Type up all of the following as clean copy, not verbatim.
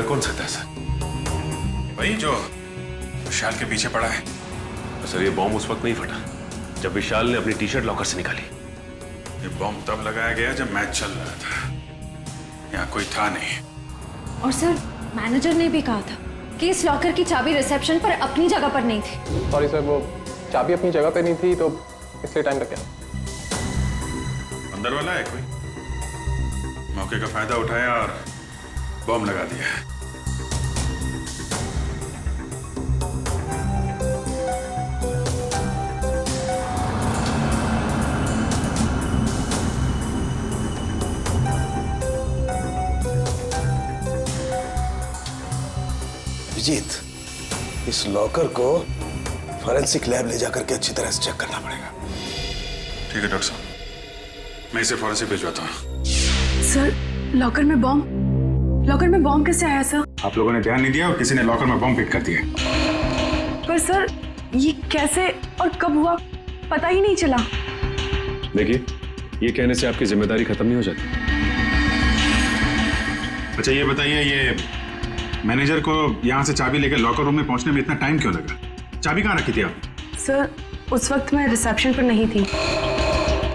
कौन सकता है सर? वही जो विशाल के पीछे पड़ा है। तो सर ये बॉम्ब उस वक्त नहीं फटा जब विशाल ने अपनी टी शर्ट लॉकर से निकाली। ये बॉम्ब तब लगाया गया जब मैच चल रहा था, यहाँ कोई था नहीं। और सर मैनेजर ने भी कहा था कि इस लॉकर की चाबी रिसेप्शन पर अपनी जगह पर नहीं थी। सॉरी सर, वो चाबी अपनी जगह पे नहीं थी तो इसलिए टाइम लग गया। अंदर वाला है कोई? मौके का फायदा उठाया और बॉम्ब लगा दिया। अभिजीत, इस लॉकर को फॉरेंसिक लैब ले जाकर के अच्छी तरह से चेक करना पड़ेगा। ठीक है डॉक्टर साहब, मैं इसे फॉरेंसिक भिजवाता हूँ। सर लॉकर में बॉम्ब कैसे आया सर? आप लोगों ने ध्यान नहीं दिया और किसी ने लॉकर में बॉम्ब फिट कर दिया। पर सर ये कैसे और कब हुआ पता ही नहीं चला। देखिए, ये कहने से आपकी जिम्मेदारी खत्म नहीं हो जाती। अच्छा ये बताइए, ये मैनेजर को यहाँ से चाबी लेकर लॉकर रूम में पहुंचने में इतना टाइम क्यों लगा? चाबी कहाँ रखी थी आप? सर उस वक्त मैं रिसेप्शन पर नहीं थी,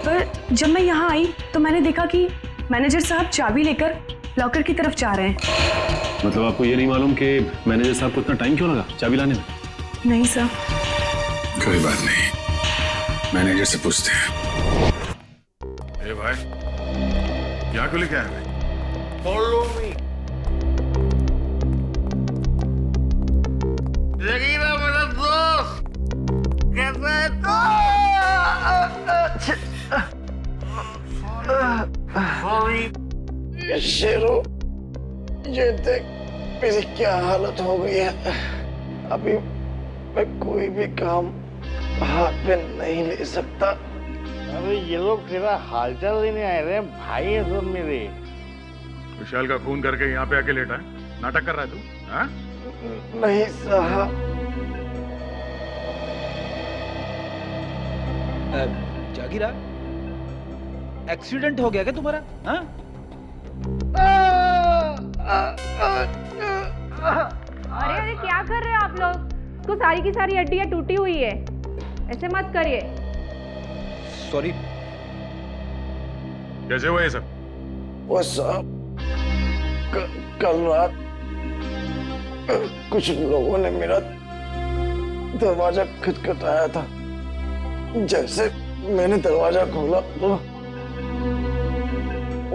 पर जब मैं यहाँ आई तो मैंने देखा कि मैनेजर साहब चाबी लेकर लॉकर की तरफ जा रहे हैं। मतलब आपको ये नहीं मालूम कि मैनेजर साहब को इतना टाइम क्यों लगा चाबी लाने में? नहीं सर। कोई बात नहीं, मैनेजर से पूछते हैं। ए भाई, यहाँ क्यों लेके आए भाई? Follow me. जगीरा मेरा दोस्त, कैसा है तू? Sorry. शेरू, ये देख मेरी क्या हालत हो गई है। अभी मैं कोई भी काम हाथ में नहीं ले सकता। अरे ये लोग तेरा हालचाल लेने आए रहे, भाई है सब मेरे। विशाल का खून करके यहाँ पे आके लेटा है, नाटक कर रहा है तू? हाँ? नहीं साहब। जागीरा, एक्सीडेंट हो गया क्या तुम्हारा? हाँ? अरे अरे क्या कर रहे हो आप लोग? तो सारी की सारी हड्डियां टूटी हुई है, ऐसे मत करिए। सॉरी। कैसे हुआ ये सब? वो साहब कल रात कुछ लोगों ने मेरा दरवाजा खटखटाया था। जैसे मैंने दरवाजा खोला तो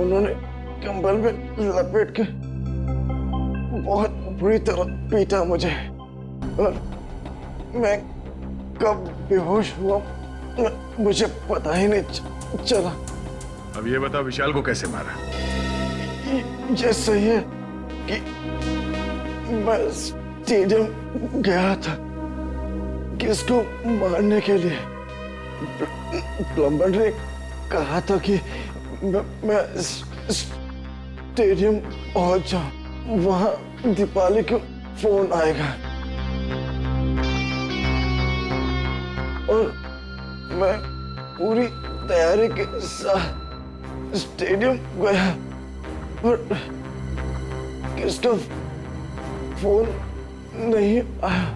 उन्होंने कंबल में लपेट के बहुत बुरी तरह पीटा मुझे और मैं कब बेहोश हुआ मुझे पता ही नहीं चला। अब ये बताओ विशाल को कैसे मारा? ये सही है कि मैं स्टेडियम गया था किसको मारने के लिए। प्लम्बर ने कहा था कि मैं स्टेडियम पहुंच जाऊं, वहां दीपाली को फोन आएगा और मैं पूरी तैयारी के साथ स्टेडियम गया पर किसका फोन नहीं आया।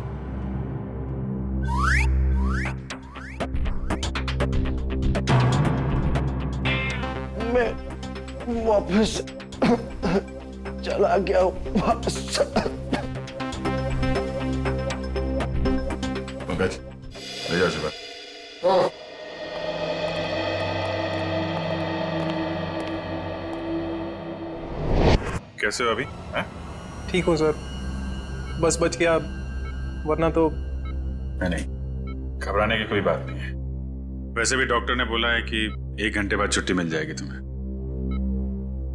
मैं वापस चला गया वापस। पंकज, ले जाओ शिवा। कैसे हो अभी? ठीक हूँ सर, बस बच गया, वरना तो। नहीं, घबराने की कोई बात नहीं है। वैसे भी डॉक्टर ने बोला है कि 1 घंटे बाद छुट्टी मिल जाएगी तुम्हें।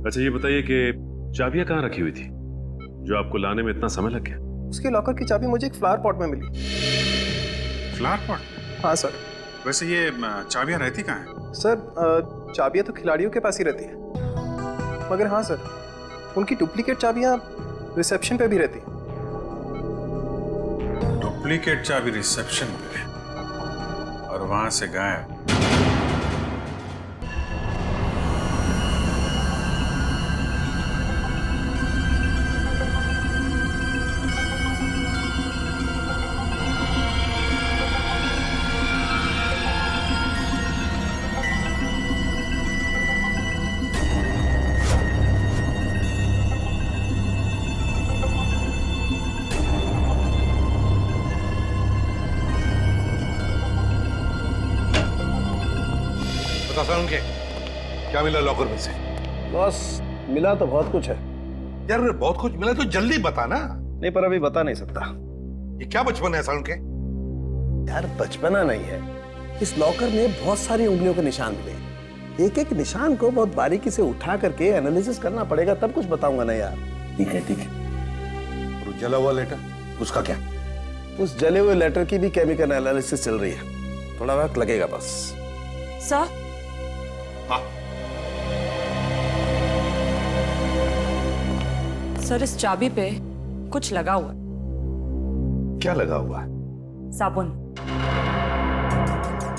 अच्छा ये बताइए कि चाबियां कहाँ रखी हुई थी जो आपको लाने में इतना समय लग गया? उसके लॉकर की चाबी मुझे एक फ्लावर पॉट में मिली। Flower pot? हाँ सर। वैसे ये चाबियां रहती कहाँ हैं? सर चाबियां तो खिलाड़ियों के पास ही रहती है, मगर हाँ सर उनकी डुप्लीकेट चाबियां रिसेप्शन पे भी रहती हैं। डुप्लीकेट चाबी रिसेप्शन पे और वहां से गायब। बता साउंड के क्या मिला लॉकर में से? बॉस मिला तो बहुत कुछ है। यार बहुत कुछ मिला तो जल्दी बता ना। नहीं पर अभी बता नहीं सकता। ये क्या बचपन है साउंड के? यार बचपना नहीं है, इस लॉकर में बहुत सारी उंगलियों के निशान मिले। एक एक निशान को बहुत बारीकी से उठा करके एनालिसिस करना पड़ेगा, तब कुछ बताऊंगा ना यार। ठीक है ठीक है। और जला हुआ लेटर उसका क्या? उस जले हुए लेटर की भी केमिकल एनालिसिस चल रही है, थोड़ा वक्त लगेगा बस। सर हाँ सर, इस चाबी पे कुछ लगा हुआ है। क्या लगा हुआ है? साबुन।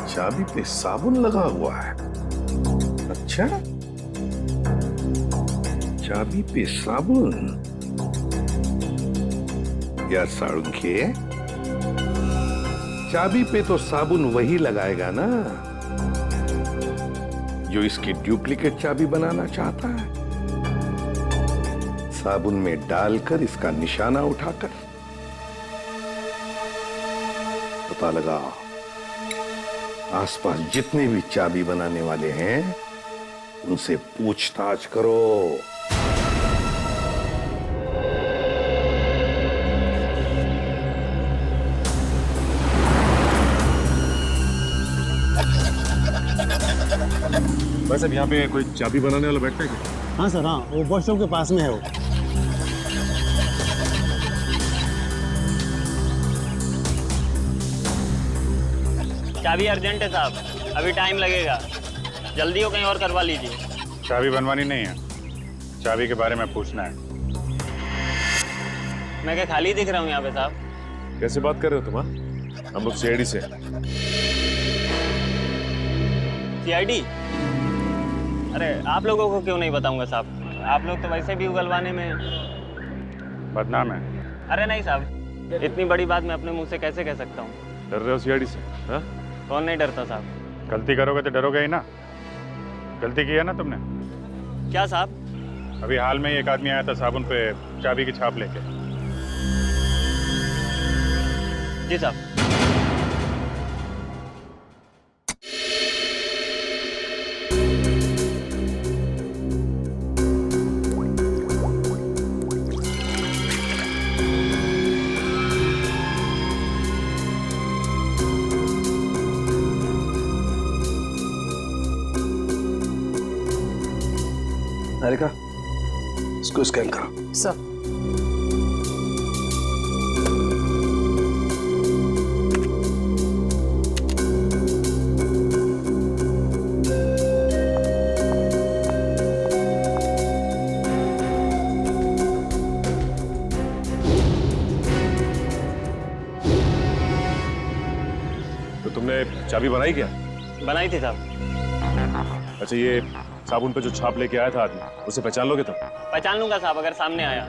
चाबी पे साबुन लगा हुआ है? अच्छा, चाबी पे साबुन। यार साळुंखे, चाबी पे तो साबुन वही लगाएगा ना जो इसकी डुप्लीकेट चाबी बनाना चाहता है। साबुन में डालकर इसका निशाना उठाकर पता लगा आसपास जितने भी चाबी बनाने वाले हैं उनसे पूछताछ करो। वैसे अब यहाँ पे कोई चाबी बनाने वाला बैठता है क्या? हाँ सर, हाँ वो वॉशरूम के पास में है वो। चाबी अर्जेंट है साहब, अभी टाइम लगेगा, जल्दी हो कहीं और करवा लीजिए। चाबी बनवानी नहीं है, चाबी के बारे में पूछना है। मैं क्या खाली दिख रहा हूँ यहाँ पे साहब? कैसे बात कर रहे हो तुम? हाँ? हम लोग सीआईडी से। सीआईडी? अरे आप लोगों को क्यों नहीं बताऊंगा साहब, आप लोग तो वैसे भी उगलवाने में बदनाम है। अरे नहीं साहब, इतनी बड़ी बात मैं अपने मुंह से कैसे कह सकता हूँ? डर रहे हो सीआईडी से? हाँ? कौन नहीं डरता साहब? गलती करोगे तो डरोगे ही ना। गलती की है ना तुमने? क्या साहब? अभी हाल में ही एक आदमी आया था साबुन पे चाबी की छाप लेके। जी साहब। हारिका, इसको स्कैन करो। सर। तो तुमने चाबी बनाई क्या? बनाई थी साहब। अच्छा, ये साबुन पे जो छाप लेके आया था आदमी, उसे पहचान लोगे तुम? पहचान लूंगा साहब अगर सामने आया,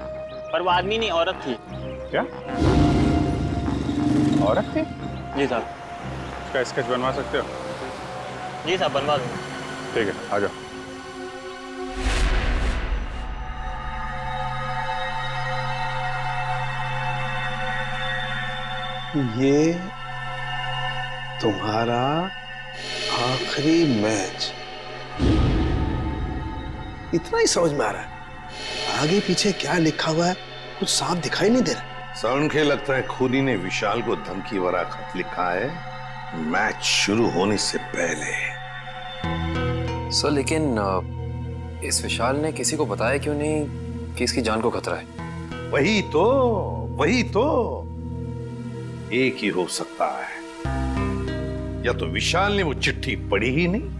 पर वो आदमी नहीं औरत थी। क्या औरत थी? जी साहब। इसका स्केच बनवा सकते हो? जी साहब बनवा दो। ठीक है, आ जाओ। ये तुम्हारा आखिरी मैच, इतना ही समझ में आ रहा है। आगे पीछे क्या लिखा हुआ है कुछ साफ दिखाई नहीं दे रहा। साउंड के लगता है खूनी ने विशाल को धमकी भरा खत लिखा है मैच शुरू होने से पहले। सर लेकिन इस विशाल ने किसी को बताया क्यों नहीं कि इसकी जान को खतरा है? वही तो एक ही हो सकता है, या तो विशाल ने वो चिट्ठी पढ़ी ही नहीं,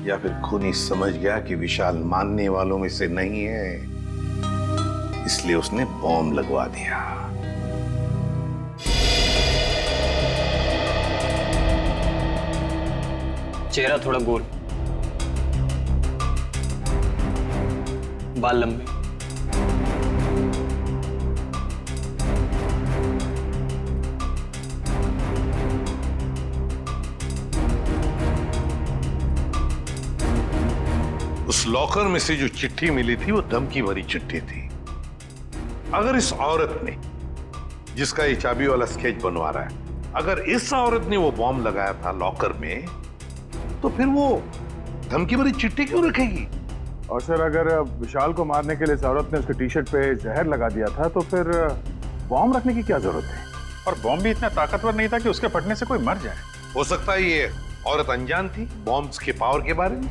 या फिर खूनी समझ गया कि विशाल मानने वालों में से नहीं है, इसलिए उसने बॉम्ब लगवा दिया। चेहरा थोड़ा गोल, बाल लंबे, उस लॉकर में से जो चिट्ठी मिली थी वो धमकी भरी चिट्ठी थी। अगर इस औरत ने, जिसका ये चाबी वाला स्केच बनवा रहा है, अगर इस औरत ने वो बॉम्ब लगाया था लॉकर में, तो फिर वो धमकी भरी चिट्ठी क्यों रखेगी? और सर अगर विशाल को मारने के लिए इस औरत ने उसके टी शर्ट पे जहर लगा दिया था तो फिर बॉम्ब रखने की क्या जरूरत है? और बॉम्ब भी इतना ताकतवर नहीं था कि उसके फटने से कोई मर जाए। हो सकता है ये औरत अनजान थी बॉम्ब्स के पावर के बारे में।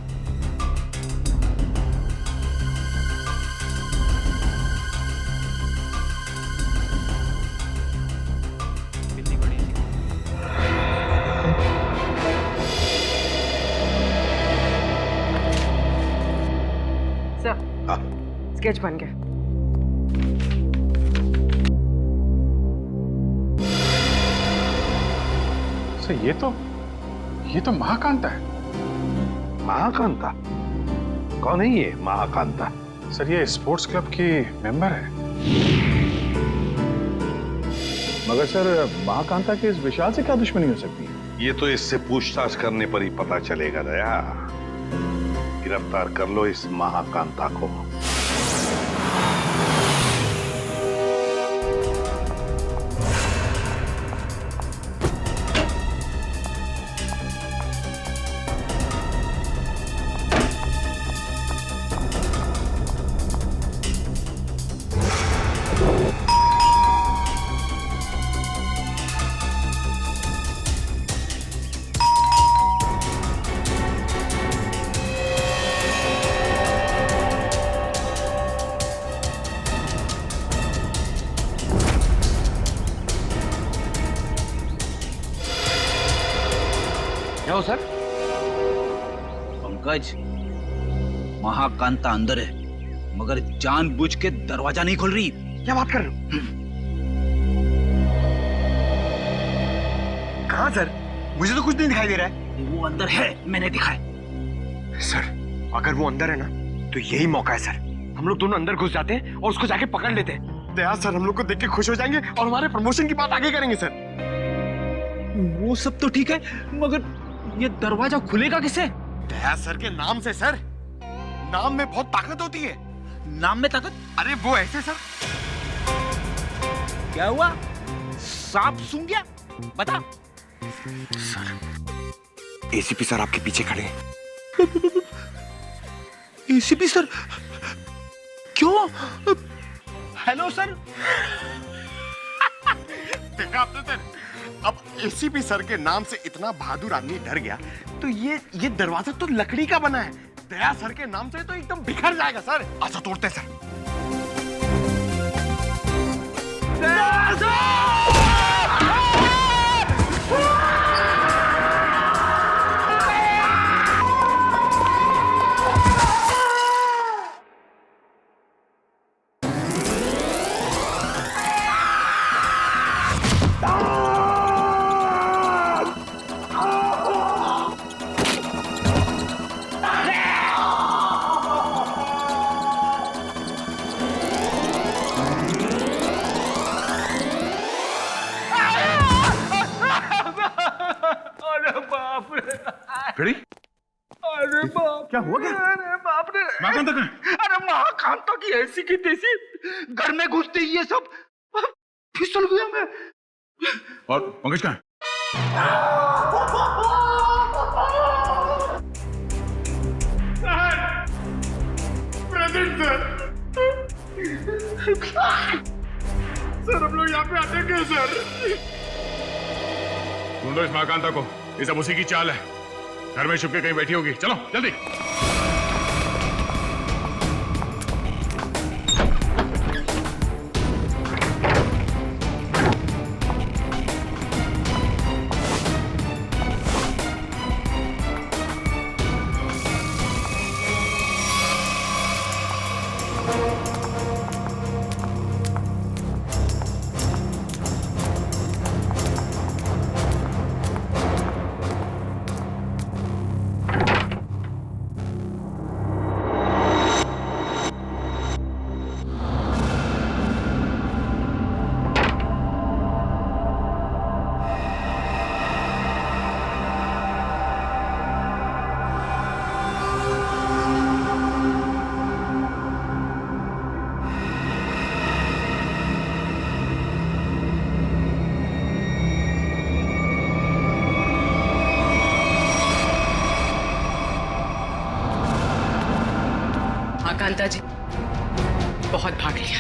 स्केच बन गया। सर ये तो महाकांता है। महाकांता? कौन है ये महाकांता? सर ये स्पोर्ट्स क्लब की मेंबर है। मगर सर महाकांता के इस विशाल से क्या दुश्मनी हो सकती है? ये तो इससे पूछताछ करने पर ही पता चलेगा दया। गिरफ्तार कर लो इस महाकांता को। क्या हो सर? पंकज, महाकांता अंदर है मगर जानबूझ के दरवाजा नहीं खोल रही। क्या बात कर रहे हो? कहाँ सर? मुझे तो कुछ नहीं दिखाई दे रहा है। वो अंदर है, मैंने दिखा है। सर अगर वो अंदर है ना तो यही मौका है सर। हम लोग दोनों अंदर घुस जाते हैं और उसको जाके पकड़ लेते हैं। दया सर हम लोग को देख के खुश हो जाएंगे और हमारे प्रमोशन की बात आगे करेंगे सर। वो सब तो ठीक है मगर ये दरवाजा खुलेगा किसे? दया सर के नाम से सर। नाम में बहुत ताकत होती है। नाम में ताकत? अरे वो ऐसे सर। क्या हुआ? सांप सूंघ गया? बता। सर एसीपी सर आपके पीछे खड़े हैं। ACP sir? क्यों? Hello sir. देखा आपने सर? अब एसीपी सर के नाम से इतना बहादुर आदमी डर गया तो ये दरवाजा तो लकड़ी का बना है। दया सर के नाम से तो एकदम बिखर जाएगा सर। अच्छा तोड़ते सर। दया सर! खड़ी? अरे बाप! क्या हुआ क्या? अरे बाप रे! महाकांता कहाँ? अरे महाकांता की ऐसी की तैसी घर में घुसते ही ये सब फिसल गया मैं। और पंकज कहाँ? प्रेजेंट सर हम लोग यहाँ पे आते हैं सर। ढूंढो इस महाकांता को। ये सब उसी की चाल है। घर में छुप के कहीं बैठी होगी। चलो जल्दी। महाकांता जी, बहुत भाग लिया।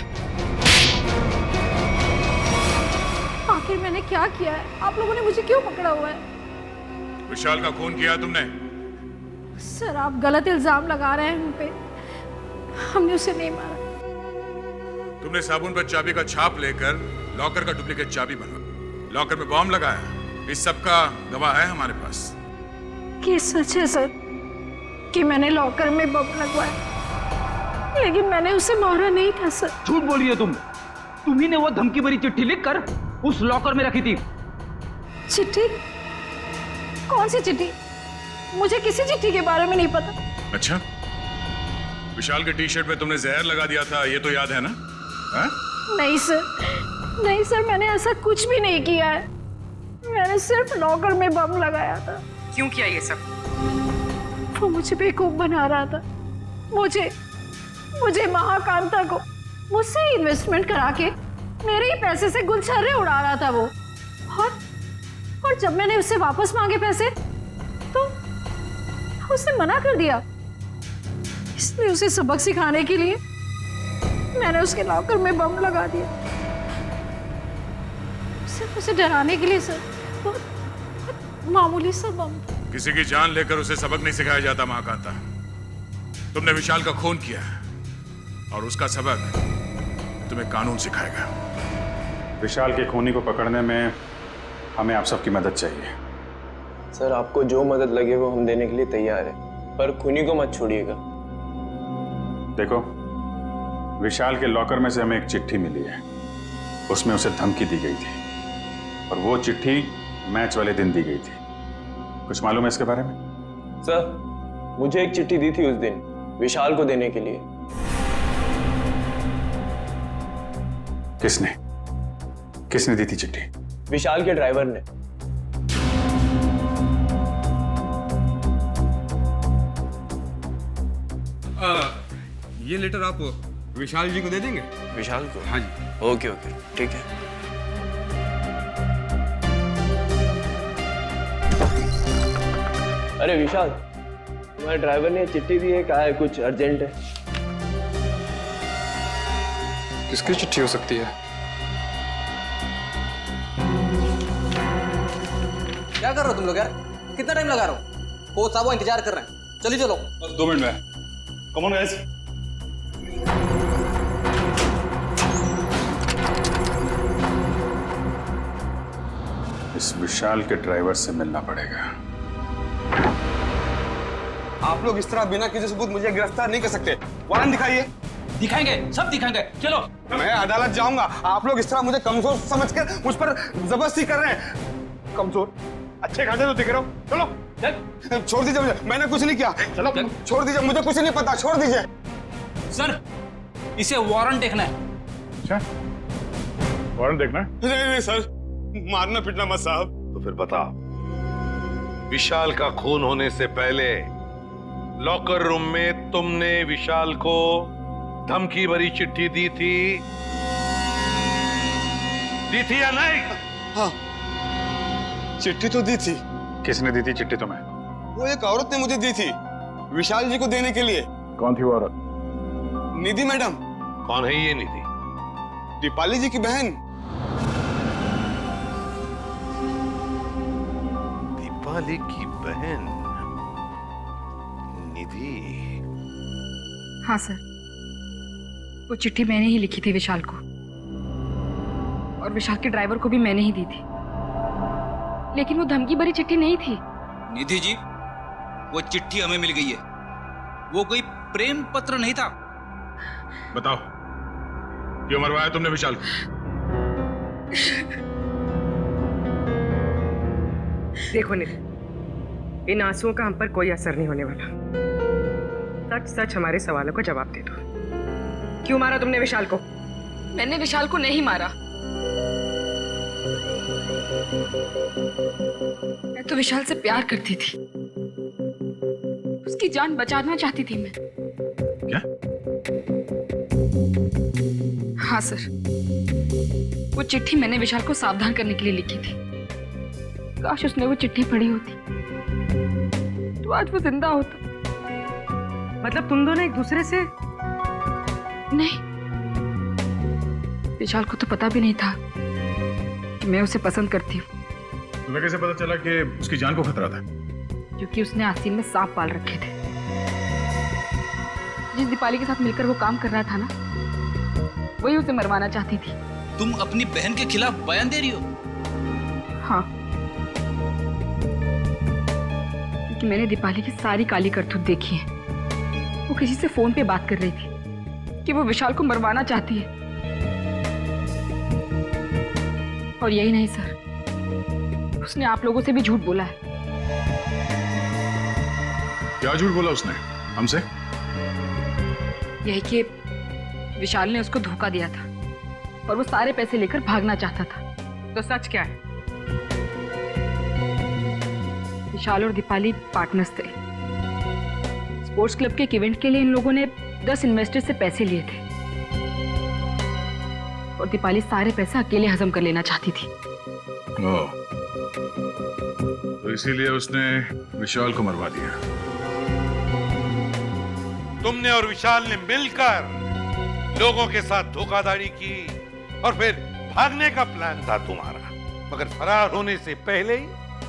आखिर मैंने क्या किया है? आप लोगों ने मुझे क्यों पकड़ा हुआ है? विशाल का खून किया तुमने? सर, आप गलत इल्जाम लगा रहे हैं हम पे। हमने उसे नहीं मारा। तुमने साबुन पर चाबी का छाप लेकर लॉकर का डुप्लीकेट चाबी बनवा, लॉकर में बॉम्ब लगाया। इस सब का गवाह है हमारे पास। ये सच है सर कि मैंने लॉकर में बम लगवाया, लेकिन मैंने उसे मारा नहीं था सर। झूठ बोल रही हो तुम। तुम्ही ने वो धमकी भरी चिट्ठी लिखकर उस लॉकर में रखी थी। चिट्ठी? कौन सी चिट्ठी? मुझे किसी चिट्ठी के बारे में नहीं पता। अच्छा, विशाल के टी शर्ट में तुमने जहर लगा दिया था, ये तो याद है ना? हा? नहीं सर, नहीं सर, मैंने ऐसा कुछ भी नहीं किया है। मैंने सिर्फ लॉकर में बम लगाया था। क्यों किया ये सब? वो मुझे बेवकूफ बना रहा था। मुझे महाकांता को मुझसे इन्वेस्टमेंट करा के मेरे ही पैसे से गुलछर्रे उड़ा रहा था वो। और जब मैंने उससे वापस मांगे पैसे तो उसने मना कर दिया। इसलिए उसे सबक सिखाने के लिए मैंने उसके लॉकर में बम लगा दिया, सिर्फ उसे डराने के लिए सर। बहुत मामूली सा बम। किसी की जान लेकर उसे सबक नहीं सिखाया जाता महाकांता। तुमने विशाल का खून किया और उसका सबक तुम्हें कानून सिखाएगा। विशाल के खूनी को पकड़ने में हमें आप सबकी मदद चाहिए। सर, आपको जो मदद लगे वो हम देने के लिए तैयार है, पर खूनी को मत छोड़िएगा। देखो, विशाल के लॉकर में से हमें एक चिट्ठी मिली है। उसमें उसे धमकी दी गई थी और वो चिट्ठी मैच वाले दिन दी गई थी। कुछ मालूम है इसके बारे में? सर, मुझे एक चिट्ठी दी थी उस दिन विशाल को देने के लिए। किसने दी थी चिट्ठी? विशाल के ड्राइवर ने। ये लेटर आप विशाल जी को दे देंगे? विशाल को? हाँ जी। ओके ओके, ठीक है। अरे विशाल, तुम्हारे ड्राइवर ने चिट्ठी दी है, कहा है कुछ अर्जेंट है। किसकी चिट्ठी हो सकती है? क्या कर रहे हो तुम लोग यार? कितना टाइम लगा रहे हो? कोच साहब इंतजार कर रहे हैं। चलिए चलो। बस 2 मिनट में। Come on guys. इस विशाल के ड्राइवर से मिलना पड़ेगा। आप लोग इस तरह बिना किसी सबूत मुझे गिरफ्तार नहीं कर सकते। वारंट दिखाइए। दिखाएंगे, सब दिखाएंगे। चलो। मैं अदालत जाऊंगा। आप लोग इस तरह मुझे कमजोर समझकर मुझ पर जबरदस्ती कर रहे हैं। कमजोर? अच्छे खासे तो दिख रहे हो। चलो चल। छोड़ दीजिए मुझे, मैंने कुछ नहीं किया। चलो छोड़ दीजिए, मुझे कुछ नहीं पता, छोड़ दीजिए। सर, इसे वारंट देखना है। अच्छा, वारंट देखना है? नहीं सर, मारना पीटना मत साहब। तो फिर बता, विशाल का खून होने से पहले लॉकर रूम में तुमने विशाल को धमकी भरी चिट्ठी दी थी या नहीं? हाँ, चिट्ठी तो दी थी। किसने दी थी चिट्ठी तुम्हें? वो एक औरत ने मुझे दी थी, विशाल जी को देने के लिए। कौन थी वो औरत? निधि मैडम। कौन है ये निधि? दीपाली जी की बहन। दीपाली की बहन निधि? हाँ सर, वो चिट्ठी मैंने ही लिखी थी विशाल को, और विशाल के ड्राइवर को भी मैंने ही दी थी, लेकिन वो धमकी भरी चिट्ठी नहीं थी। निधि जी, वो चिट्ठी हमें मिल गई है। वो कोई प्रेम पत्र नहीं था। बताओ, क्यों मरवाया तुमने विशाल को? देखो निधि, इन आंसुओं का हम पर कोई असर नहीं होने वाला। सच सच हमारे सवालों का जवाब दे दो। क्यों मारा तुमने विशाल को? मैंने विशाल को नहीं मारा। मैं तो विशाल से प्यार करती थी, उसकी जान बचाना चाहती थी मैं। क्या? हाँ सर, वो चिट्ठी मैंने विशाल को सावधान करने के लिए लिखी थी। काश उसने वो चिट्ठी पढ़ी होती तो आज वो जिंदा होता। मतलब तुम दोनों एक दूसरे से नहीं, विशाल को तो पता भी नहीं था कि मैं उसे पसंद करती हूँ। तुम्हें कैसे पता चला कि उसकी जान को खतरा था? क्योंकि उसने आस्तीन में सांप पाल रखे थे। जिस दीपाली के साथ मिलकर वो काम कर रहा था ना, वही उसे मरवाना चाहती थी। तुम अपनी बहन के खिलाफ बयान दे रही हो? हाँ, क्योंकि मैंने दीपाली की सारी काली करतूत देखी है। वो किसी से फोन पे बात कर रही थी कि वो विशाल को मरवाना चाहती है। और यही नहीं सर, उसने आप लोगों से भी झूठ बोला है। क्या झूठ बोला उसने हमसे? यही कि विशाल ने उसको धोखा दिया था और वो सारे पैसे लेकर भागना चाहता था। तो सच क्या है? विशाल और दीपाली पार्टनर्स थे। स्पोर्ट्स क्लब के एक इवेंट के लिए इन लोगों ने 10 इन्वेस्टर से पैसे लिए थे और दीपाली सारे पैसे अकेले हजम कर लेना चाहती थी। तो इसीलिए उसने विशाल को मरवा दिया। तुमने और विशाल ने मिलकर लोगों के साथ धोखाधड़ी की और फिर भागने का प्लान था तुम्हारा, मगर फरार होने से पहले ही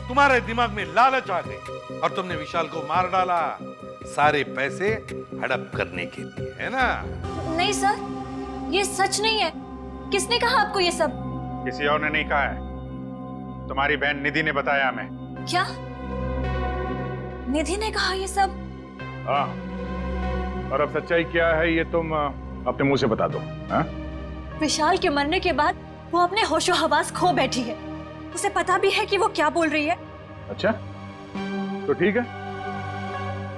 तुम्हारे दिमाग में लालच आ गई और तुमने विशाल को मार डाला, सारे पैसे हड़प करने के लिए, है ना? नहीं सर, ये सच नहीं है। किसने कहा आपको ये सब? किसी और ने नहीं कहा है, तुम्हारी बहन निधि ने बताया हमें। क्या? निधि ने कहा ये सब? हाँ, और अब सच्चाई क्या है ये तुम अपने मुंह से बता दो। हाँ? विशाल के मरने के बाद वो अपने होशो हवास खो बैठी है। उसे पता भी है कि वो क्या बोल रही है। अच्छा, तो ठीक है,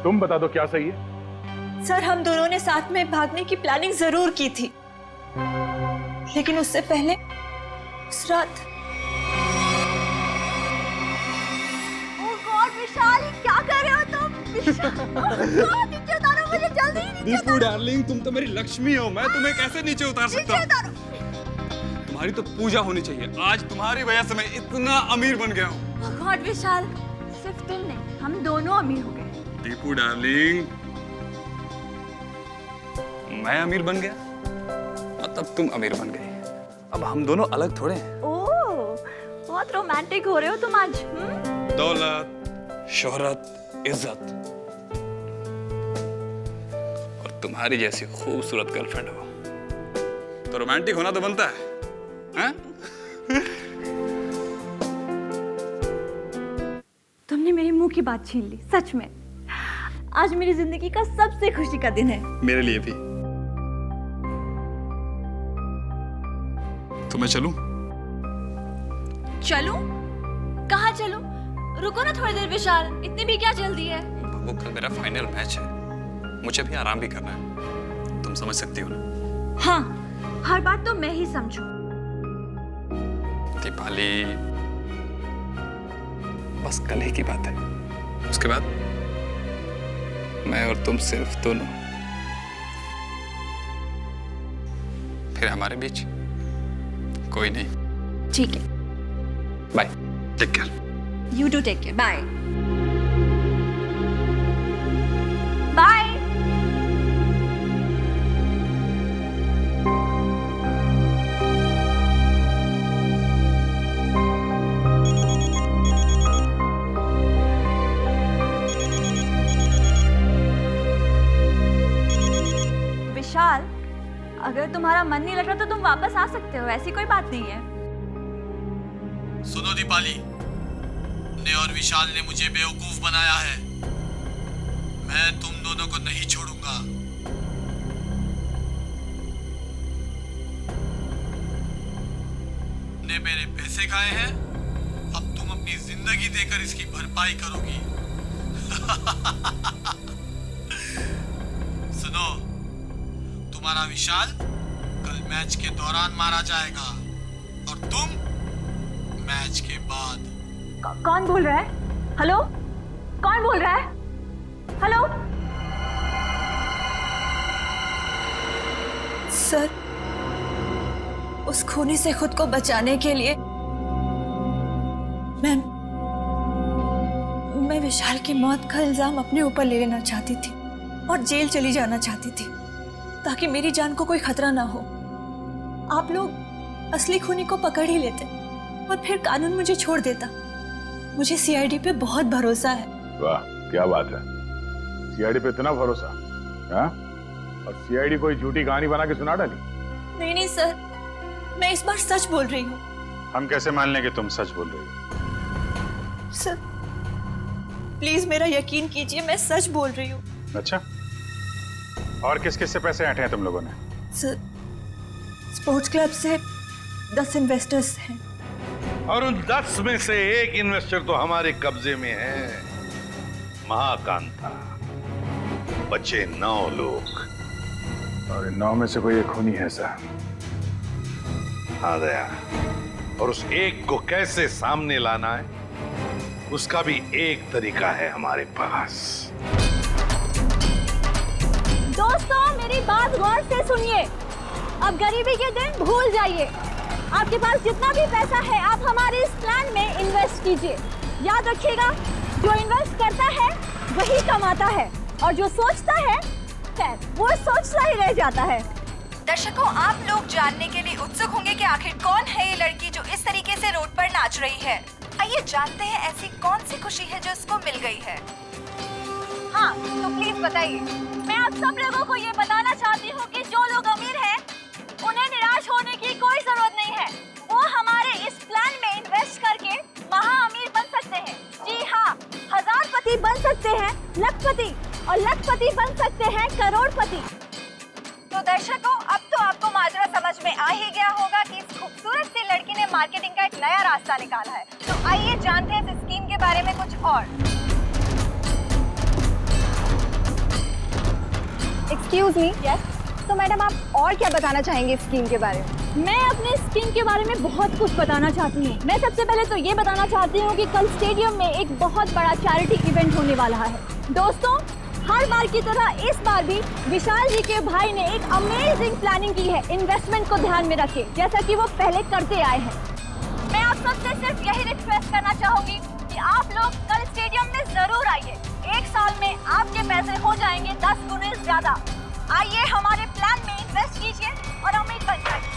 तुम बता दो क्या सही है। सर, हम दोनों ने साथ में भागने की प्लानिंग जरूर की थी, लेकिन उससे पहले उस रात। ओह गॉड विशाल, क्या कर रहे हो तुम? विशाल, नीचे उतारो मुझे जल्दी, नीचे दीपू डार्लिंग, तुम तो मेरी लक्ष्मी हो, मैं तुम्हें कैसे नीचे उतार सकता हूँ? तुम्हारी तो पूजा होनी चाहिए। आज तुम्हारी वजह से मैं इतना अमीर बन गया हूँ। ओह गॉड विशाल, सिर्फ तुम नहीं, हम दोनों अमीर हो गए। दीपू डार्लिंग, मैं अमीर बन गया मतलब तुम अमीर बन गई। अब हम दोनों अलग थोड़े हैं। ओह, बहुत रोमांटिक हो रहे हो तुम आज। दौलत, शोहरत, इज्जत और तुम्हारी जैसी खूबसूरत गर्लफ्रेंड हो तो रोमांटिक होना तो बनता है, हैं? तुमने मेरे मुंह की बात छीन ली, सच में। आज मेरी जिंदगी का सबसे खुशी का दिन है। मेरे लिए भी। तो मैं चलूं? चलूं? कहाँ चलूं? रुको ना थोड़ी देर विशाल, इतनी भी क्या जल्दी है? बाबू, कल मेरा फाइनल मैच है, मुझे भी आराम भी करना है, तुम समझ सकती हो ना? हाँ, हर बात तो मैं ही समझूं। दीपाली, बस कल ही की बात है, उसके बाद मैं और तुम सिर्फ दोनों, फिर हमारे बीच कोई नहीं। ठीक है, bye, take care. You do take care, bye bye. Vishal, अगर तुम्हारा मन नहीं लग रहा तो तुम वापस आ सकते हो, ऐसी कोई बात नहीं है। सुनो दीपाली, ने और विशाल ने मुझे बेवकूफ बनाया है। मैं तुम दोनों को नहीं छोड़ूंगा। ने मेरे पैसे खाए हैं, अब तुम अपनी जिंदगी देकर इसकी भरपाई करोगी। सुनो, तुम्हारा विशाल कल मैच के दौरान मारा जाएगा और तुम मैच के बाद। कौन बोल रहा है? हेलो, कौन बोल रहा है? हेलो सर, उस खूनी से खुद को बचाने के लिए मैं विशाल की मौत का इल्जाम अपने ऊपर ले लेना चाहती थी और जेल चली जाना चाहती थी, ताकि मेरी जान को कोई खतरा ना हो। आप लोग असली खूनी को पकड़ ही लेते और फिर कानून मुझे छोड़ देता। मुझे सीआईडी पे बहुत भरोसा है। वाह, क्या बात है। सीआईडी पे इतना भरोसा? हाँ? और सीआईडी कोई झूठी कहानी बना के सुना डाली? नहीं नहीं सर, मैं इस बार सच बोल रही हूँ। हम कैसे मान लें कि तुम सच बोल रही हो? सर प्लीज मेरा यकीन कीजिए, मैं सच बोल रही हूँ। अच्छा, और किस किस से पैसे ऐंठे हैं तुम लोगों ने? सर स्पोर्ट्स क्लब से 10 इन्वेस्टर्स हैं। और उन 10 में से एक इन्वेस्टर तो हमारे कब्जे में है, महाकांता। बचे 9 लोग। और इन 9 में से कोई एक खूनी है सर? हाँ दया, और उस एक को कैसे सामने लाना है उसका भी एक तरीका है हमारे पास। दोस्तों मेरी बात गौर से सुनिए। अब गरीबी के दिन भूल जाइए। आपके पास जितना भी पैसा है आप हमारे इस प्लान में इन्वेस्ट कीजिए। याद रखिएगा, जो इन्वेस्ट करता है वही कमाता है और जो सोचता है खैर वो सोचता ही रह जाता है। दर्शकों, आप लोग जानने के लिए उत्सुक होंगे कि आखिर कौन है ये लड़की जो इस तरीके से रोड पर नाच रही है। आइए जानते हैं ऐसी कौन सी खुशी है जो इसको मिल गई है। हाँ तो प्लीज बताइए। मैं आप सब लोगों को ये बताना चाहती हूँ कि जो लोग अमीर हैं उन्हें निराश होने की कोई जरूरत नहीं है। वो हमारे इस प्लान में इन्वेस्ट करके महा अमीर बन सकते हैं। जी हाँ, हजारपति बन सकते हैं, लखपति, और लखपति बन सकते हैं करोड़पति। तो दर्शकों, अब तो आपको माजरा समझ में आ ही गया होगा कि इस खूबसूरत सी लड़की ने मार्केटिंग का एक नया रास्ता निकाला है। तो आइए जानते हैं इस स्कीम के बारे में कुछ और। Excuse me. यस। तो मैडम आप और क्या बताना चाहेंगे स्कीम के बारे में? मैं अपने स्कीम के बारे में बहुत कुछ बताना चाहती हूँ। मैं सबसे पहले तो ये बताना चाहती हूँ कि कल स्टेडियम में एक बहुत बड़ा चैरिटी इवेंट होने वाला है। दोस्तों हर बार की तरह इस बार भी विशाल जी के भाई ने एक अमेजिंग प्लानिंग की है इन्वेस्टमेंट को ध्यान में रखे, जैसा कि वो पहले करते आए हैं। मैं आप सबसे सिर्फ यही रिक्वेस्ट करना चाहूंगी कि आप लोग कल स्टेडियम में जरूर आइए। 1 साल में आपके पैसे हो जाएंगे 10 गुने ज्यादा। आइए हमारे प्लान में इन्वेस्ट कीजिए और अमीर बन जाइए।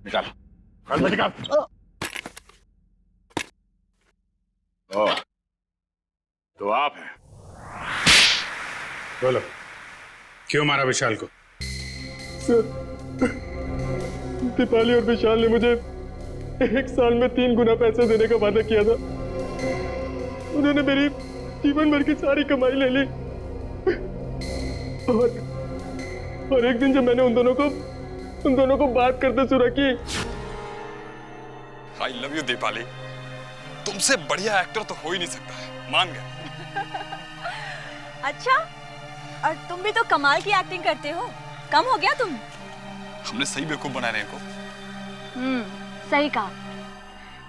निकाल निकाल। ओ, तो आप हैं। बोलो, क्यों मारा विशाल को? सर, दीपाली और विशाल ने मुझे 1 साल में 3 गुना पैसे देने का वादा किया था। उन्होंने मेरी जीवन भर की सारी कमाई ले ली। और एक दिन जब मैंने उन दोनों को बात करते सुना कि I love you दीपाली, तुमसे बढ़िया एक्टर तो हो ही नहीं सकता है, मान गए। अच्छा, और तुम भी तो कमाल की एक्टिंग करते हो। कम हो गया तुम? हमने सही बेवकूफ बनाने को। सही कहा।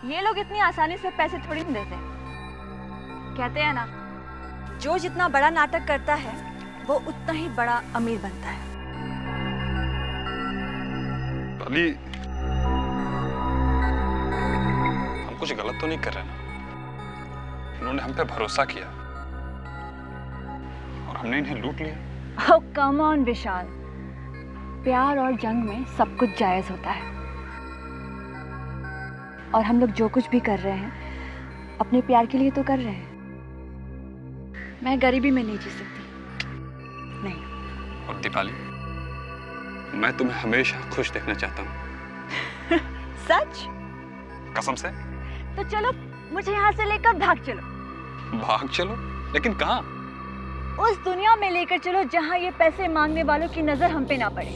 ये लोग इतनी आसानी से पैसे थोड़ी नहीं देते। कहते हैं ना, जो जितना बड़ा नाटक करता है वो उतना ही बड़ा अमीर बनता है। दीपाली, हम कुछ गलत तो नहीं कर रहे ना? उन्होंने हम पे भरोसा किया और हमने इन्हें लूट लिया। ओह कम ऑन विशाल, प्यार और जंग में सब कुछ जायज होता है। और हम लोग जो कुछ भी कर रहे हैं अपने प्यार के लिए तो कर रहे हैं। मैं गरीबी में नहीं जी सकती, नहीं। और दीपाली, मैं तुम्हें हमेशा खुश देखना चाहता हूँ। सच? कसम से। तो चलो मुझे यहाँ से लेकर भाग चलो। भाग चलो? लेकिन कहाँ? उस दुनिया में लेकर चलो जहाँ ये पैसे मांगने वालों की नजर हम पे ना पड़े।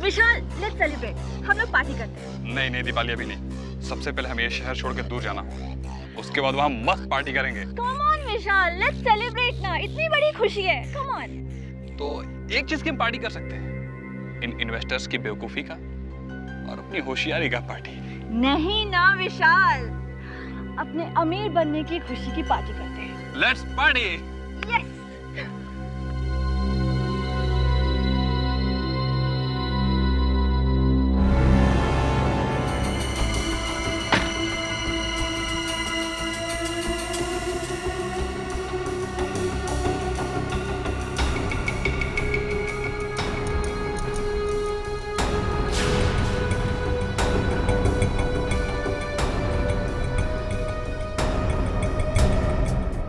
विशाल, लेट्स सेलिब्रेट। हम लोग पार्टी करते हैं। नहीं नहीं दीपाली, अभी नहीं। सबसे पहले हमें ये शहर छोड़ के दूर जाना होगा। उसके बाद वहाँ मस्त पार्टी करेंगे। Come on Vishal, let's celebrate ना। इतनी बड़ी खुशी है, कम ऑन। तो एक चीज की हम पार्टी कर सकते हैं, इन इन्वेस्टर्स की बेवकूफी का और अपनी होशियारी का पार्टी। नहीं ना विशाल, अपने अमीर बनने की खुशी की पार्टी करते हैं। Let's party. यस।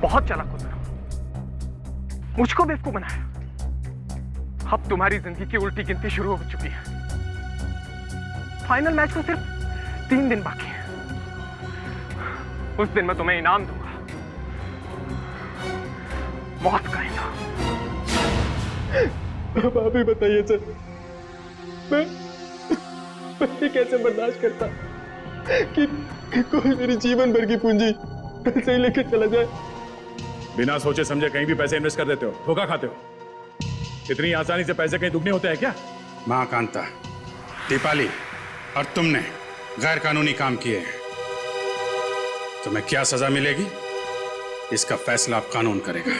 बहुत चालाक हो तुम, मुझको बेवकूफ बनाया। अब तुम्हारी जिंदगी की उल्टी गिनती शुरू हो चुकी है। फाइनल मैच को सिर्फ 3 दिन बाकी है। उस दिन मैं तुम्हें इनाम दूंगा, मौत का इनाम। अब आप ही बताइए सर, मैं कैसे बर्दाश्त करता कि कोई मेरी जीवन भर की पूंजी पैसे ही लेके चला जाए। बिना सोचे समझे कहीं भी पैसे इन्वेस्ट कर देते हो, धोखा खाते हो। इतनी आसानी से पैसे कहीं दुगने होते हैं क्या? मां कांता, दीपाली और तुमने गैर कानूनी काम किए हैं। तुम्हें क्या सजा मिलेगी, इसका फैसला अब कानून करेगा।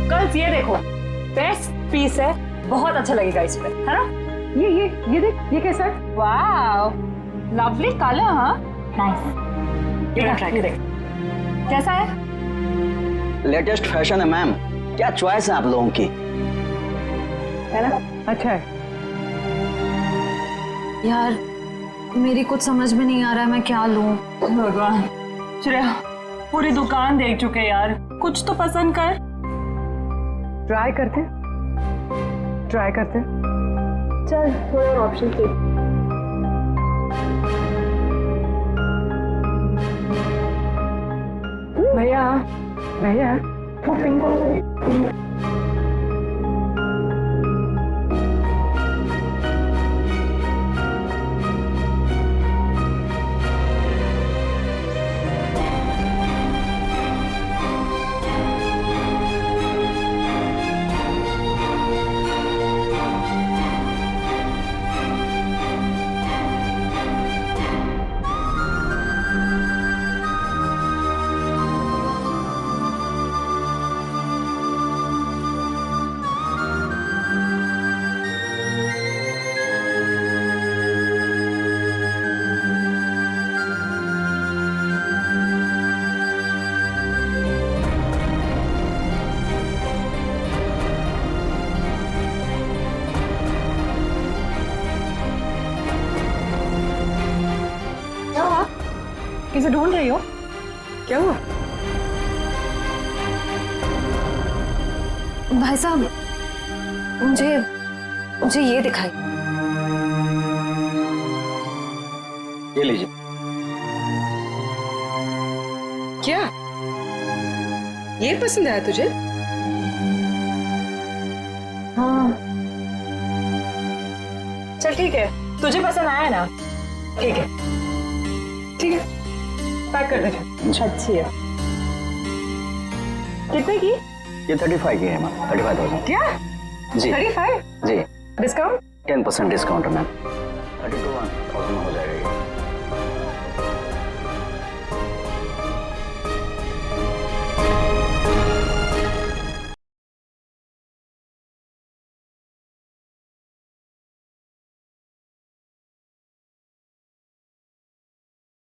गर्ल्स ये देखो, बेस्ट पीस है, बहुत अच्छा लगेगा इस पे, है ना? ये देख, ये कैसा है? वाव, लवली कलर। हाँ, नाइस। ये ट्राई कर, कैसा है? लेटेस्ट फैशन है मैम, क्या चॉइस है आप लोगों की, है ना? अच्छा है यार, मेरी कुछ समझ में नहीं आ रहा है मैं क्या लूं। भगवान, श्रेया पूरी दुकान देख चुके यार, कुछ तो पसंद कर। ट्राई करते चल, थोड़े और ऑप्शन थे। भैया वो पिंक वाला किसे ढूंढ रही हो? क्या हुआ? भाई साहब, मुझे ये दिखाई। ये लीजिए। क्या ये पसंद आया तुझे? हाँ। चल ठीक है, तुझे पसंद आया ना? ठीक है, ठीक है, पैक कर दे। अच्छी है। कितने की? ये 35 की है मैम, 35,000। क्या? जी 35? जी। डिस्काउंट? 10% डिस्काउंट है मैम।